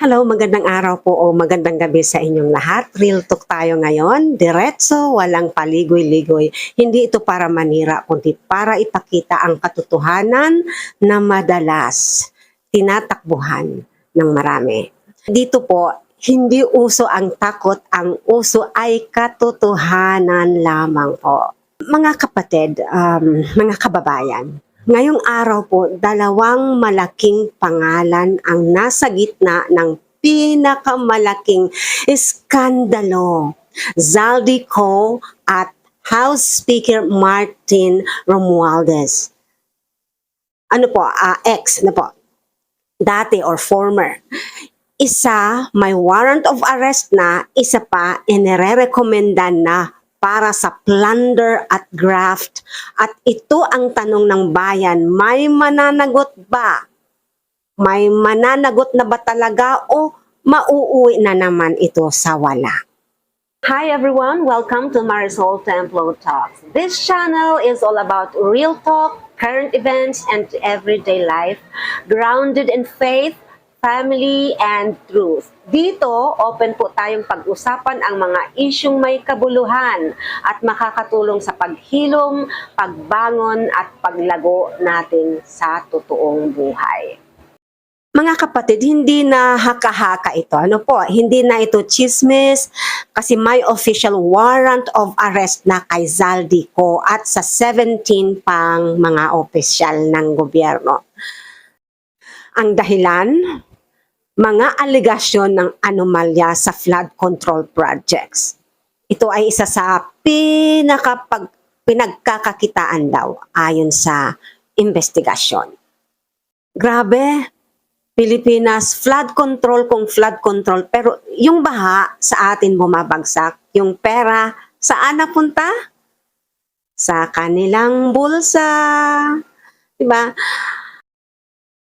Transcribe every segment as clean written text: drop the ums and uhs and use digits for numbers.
Hello, magandang araw po o magandang gabi sa inyong lahat. Real talk tayo ngayon, diretso, walang paligoy-ligoy. Hindi ito para manira, kundi para ipakita ang katotohanan na madalas tinatakbuhan ng marami. Dito po, hindi uso ang takot, ang uso ay katotohanan lamang po. Mga kapatid, mga kababayan, ngayong araw po, dalawang malaking pangalan ang nasa gitna ng pinakamalaking iskandalo. Zaldico at House Speaker Martin Romualdez. Ano po, ex na po, dati or former. Isa, may warrant of arrest na, isa pa, inirerekomenda na para sa plunder at graft. At ito ang tanong ng bayan, may mananagot ba? May mananagot na ba talaga o mauuwi na naman ito sa wala? Hi everyone, welcome to Marisol Templo Talks. This channel is all about real talk, current events, and everyday life, grounded in faith, family, and truth. Dito, open po tayong pag-usapan ang mga isyung may kabuluhan at makakatulong sa paghilom, pagbangon at paglago natin sa totoong buhay. Mga kapatid, hindi na haka-haka ito. Ano po, hindi na ito chismis kasi may official warrant of arrest na kay Zaldico at sa 17 pang mga opisyal ng gobyerno. Ang dahilan, mga aligasyon ng anomalya sa flood control projects. Ito ay isa sa pinagkakakitaan daw ayon sa investigasyon. Grabe, Pilipinas, flood control kung flood control, pero yung baha sa atin bumabagsak, yung pera saan napunta? Sa kanilang bulsa. Diba?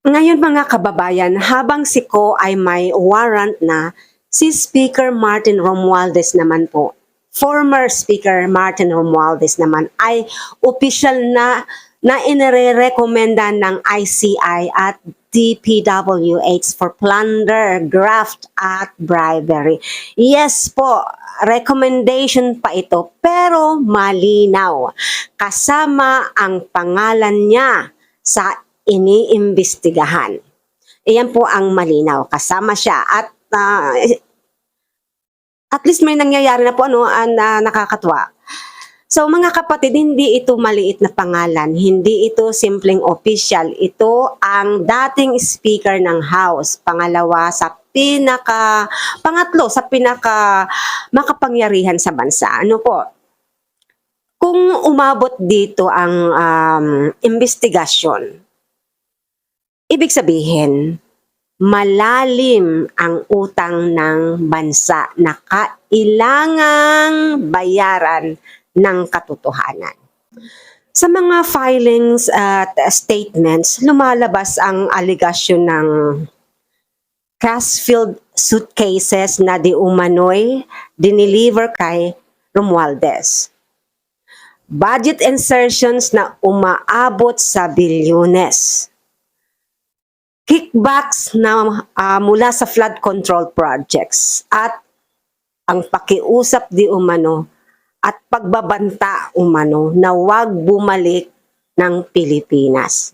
Ngayon mga kababayan, habang si Ko ay may warrant na, si Speaker Martin Romualdez naman po, former Speaker Martin Romualdez naman ay opisyal na inirekomenda ng ICI at DPWH for plunder, graft at bribery. Yes po, recommendation pa ito pero malinaw. Kasama ang pangalan niya sa iniimbestigahan. Iyan po ang malinaw. Kasama siya at least may nangyayari na po nakakatuwa. So mga kapatid, hindi ito maliit na pangalan, hindi ito simpleng official, ito ang dating speaker ng House, pangatlo sa pinaka makapangyarihan sa bansa. Ano po? Kung umabot dito ang investigasyon, ibig sabihin, malalim ang utang ng bansa na kailangang bayaran ng katotohanan. Sa mga filings at statements, lumalabas ang aligasyon ng cash-filled suitcases na di umano'y dineliver kay Romualdez. Budget insertions na umaabot sa bilyones. Kickbacks na mula sa flood control projects at ang pakiusap di umano at pagbabanta umano na huwag bumalik ng Pilipinas.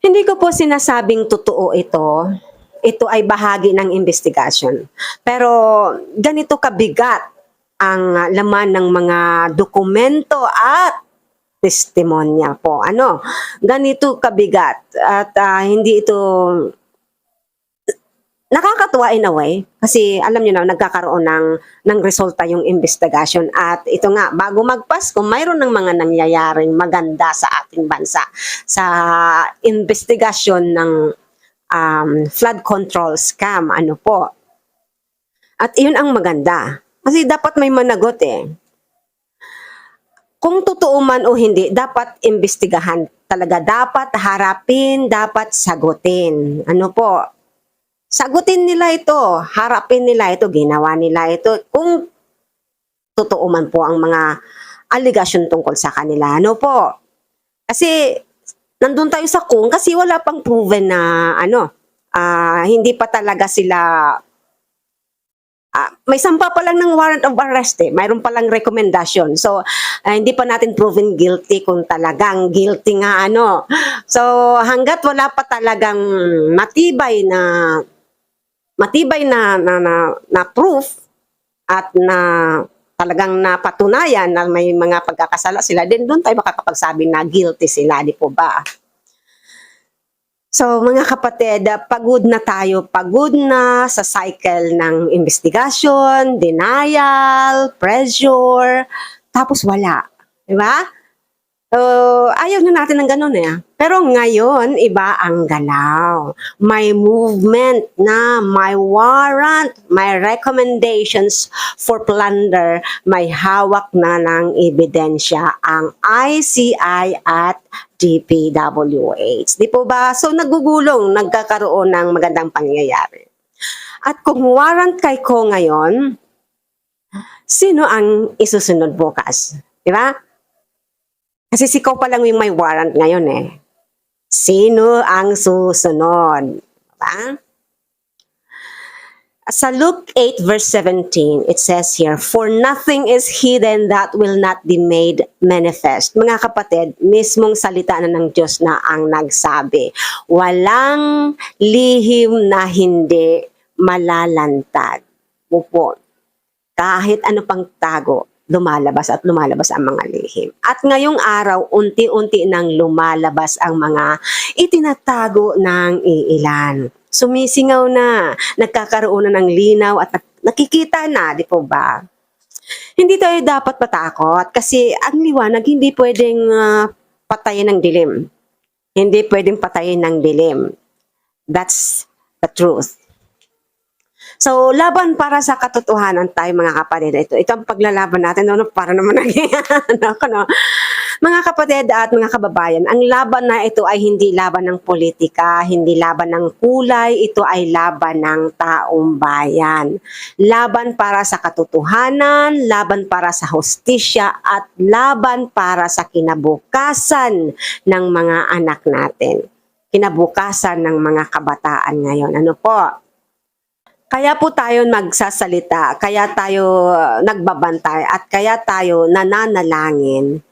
Hindi ko po sinasabing totoo ito. Ito ay bahagi ng investigasyon. Pero ganito kabigat ang laman ng mga dokumento at testimonya po. Ganito kabigat at hindi ito nakakatuwa in a way kasi alam niyo na nagkakaroon ng resulta yung investigation at ito nga bago magpasko mayroon ng mga nangyayaring maganda sa ating bansa sa investigasyon ng flood control scam po. At iyon ang maganda kasi dapat may managot Kung totoo man o hindi, dapat imbestigahan talaga, dapat harapin, dapat sagutin. Sagutin nila ito, harapin nila ito, ginawa nila ito. Kung totoo man po ang mga aligasyon tungkol sa kanila. Kasi nandun tayo sa kung kasi wala pang proven na hindi pa talaga sila May sampa pa lang ng warrant of arrest eh. Mayroon pa lang recommendation. So, hindi pa natin proven guilty kung talagang guilty nga ano. So, hanggat wala pa talagang matibay na proof at na talagang napatunayan na may mga pagkakasala sila, then doon tayo makakapagsabi na guilty sila, di po ba? So mga kapatid, pagod na tayo, pagod na sa cycle ng investigation, denial, pressure, tapos wala. Di ba? Ayaw na natin ng ganun eh. Pero ngayon, iba ang galaw. May movement na, may warrant, may recommendations for plunder, may hawak na ng ebidensya ang ICI at DPWH. Di po ba? So nagugulong, nagkakaroon ng magandang pangyayari. At kung warrant kay Ko ngayon, sino ang isusunod bukas? Di ba? Kasi si Ko pa lang yung may warrant ngayon eh. Sino ang susunod? Diba? Sa Luke 8 verse 17, it says here, "For nothing is hidden that will not be made manifest." Mga kapatid, mismong salita na ng Diyos na ang nagsabi. Walang lihim na hindi malalantad. Upo. Kahit ano pang tago, lumalabas at lumalabas ang mga lihim. At ngayong araw, unti-unti nang lumalabas ang mga itinatago ng iilan. Sumisingaw na, nagkakaroon na ng linaw at nakikita na, di po ba? Hindi tayo dapat patakot kasi ang liwanag hindi pwedeng patayin ng dilim. Hindi pwedeng patayin ng dilim. That's the truth. So, laban para sa katotohanan tayo mga kapatid. Ito ang paglalaban natin. No? Para naman naging no? Mga kapatid at mga kababayan, ang laban na ito ay hindi laban ng politika, hindi laban ng kulay, ito ay laban ng taong bayan. Laban para sa katotohanan, laban para sa hustisya, at laban para sa kinabukasan ng mga anak natin. Kinabukasan ng mga kabataan ngayon. Ano po? Kaya po tayo magsasalita, kaya tayo nagbabantay, at kaya tayo nananalangin.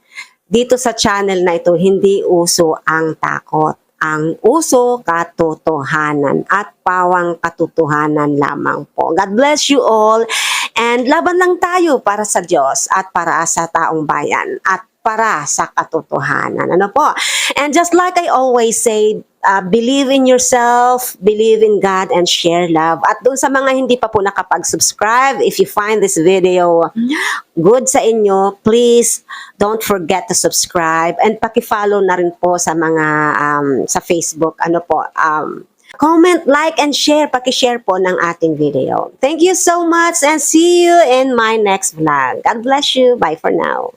Dito sa channel na ito, hindi uso ang takot. Ang uso, katotohanan, at pawang katotohanan lamang po. God bless you all, and laban lang tayo para sa Diyos at para sa taong bayan at para sa katotohanan. Ano po? And just like I always say, believe in yourself, believe in God, and share love. At doon sa mga hindi pa po nakapag-subscribe, if you find this video good sa inyo, please don't forget to subscribe and paki-follow na rin po sa mga sa Facebook. Ano po? Comment, like, and share. Paki-share po ng ating video. Thank you so much and see you in my next vlog. God bless you. Bye for now.